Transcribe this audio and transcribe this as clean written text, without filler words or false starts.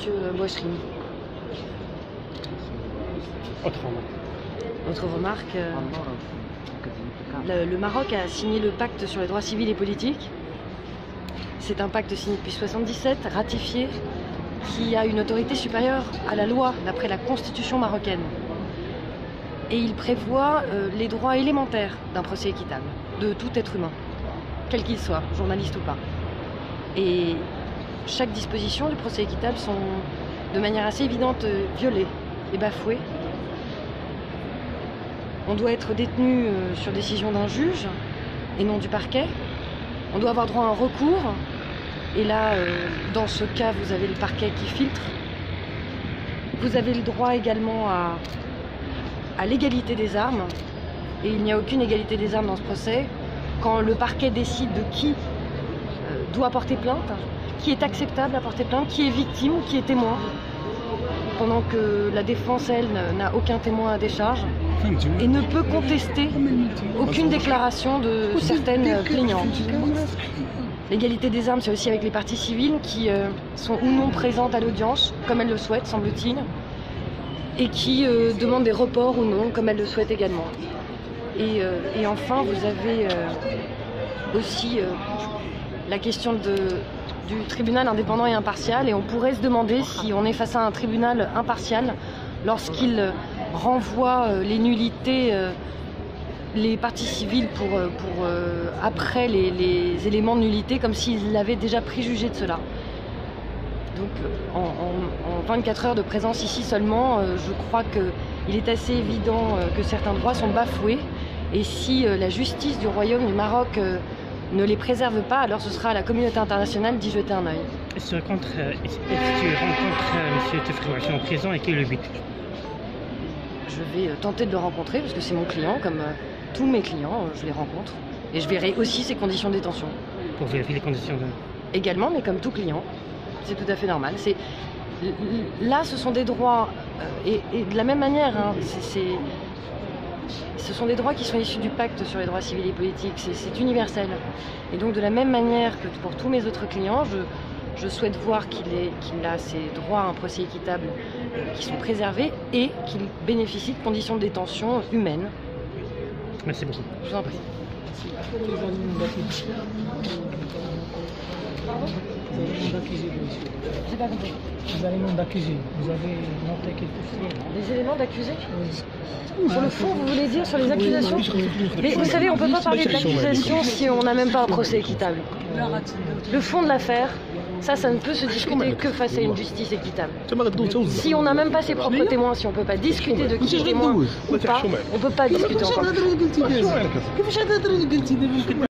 Monsieur Bouachrini. Autre remarque, le Maroc a signé le pacte sur les droits civils et politiques. C'est un pacte signé depuis 1977, ratifié, qui a une autorité supérieure à la loi, d'après la constitution marocaine. Et il prévoit les droits élémentaires d'un procès équitable, de tout être humain, quel qu'il soit, journaliste ou pas. Et chaque disposition du procès équitable sont de manière assez évidente violées et bafouées. On doit être détenu sur décision d'un juge et non du parquet. On doit avoir droit à un recours. Et là, dans ce cas, vous avez le parquet qui filtre. Vous avez le droit également à l'égalité des armes. Et il n'y a aucune égalité des armes dans ce procès. Quand le parquet décide de qui doit porter plainte, qui est acceptable à porter plainte, qui est victime ou qui est témoin, pendant que la défense, elle, n'a aucun témoin à décharge et ne peut contester aucune déclaration de certaines plaignantes. L'égalité des armes, c'est aussi avec les parties civiles qui sont ou non présentes à l'audience, comme elles le souhaitent, semble-t-il, et qui demandent des reports ou non, comme elles le souhaitent également. Et enfin, vous avez aussi la question du tribunal indépendant et impartial, et on pourrait se demander si on est face à un tribunal impartial lorsqu'il renvoie les nullités, les parties civiles pour après les éléments de nullité, comme s'ils l'avaient déjà préjugé de cela. Donc en 24 heures de présence ici seulement, je crois qu'il est assez évident que certains droits sont bafoués, et si la justice du Royaume du Maroc ne les préserve pas, alors ce sera à la communauté internationale d'y jeter un œil. Est-ce que tu rencontres M. Tefri en prison et qu'il le but? Je vais tenter de le rencontrer parce que c'est mon client, comme tous mes clients, je les rencontre. Et je verrai aussi ses conditions de détention. Pour vérifier les conditions de... Également, mais comme tout client, c'est tout à fait normal. Là, ce sont des droits, et de la même manière, hein, ce sont des droits qui sont issus du pacte sur les droits civils et politiques, c'est universel. Et donc de la même manière que pour tous mes autres clients, je souhaite voir qu'il a ses droits à un procès équitable qui sont préservés et qu'il bénéficie de conditions de détention humaines. Merci beaucoup. Je vous en prie. J'ai pas compris. Les éléments d'accusé, vous avez monté quelque chose? Des éléments d'accusé? Sur le fond, vous voulez dire, sur les accusations? Mais vous savez, on ne peut pas parler de l'accusation si on n'a même pas un procès équitable. Le fond de l'affaire, ça ne peut se discuter que face à une justice équitable. Si on n'a même pas ses propres témoins, si on ne peut pas discuter de qui est témoin ou pas, on ne peut pas discuter encore.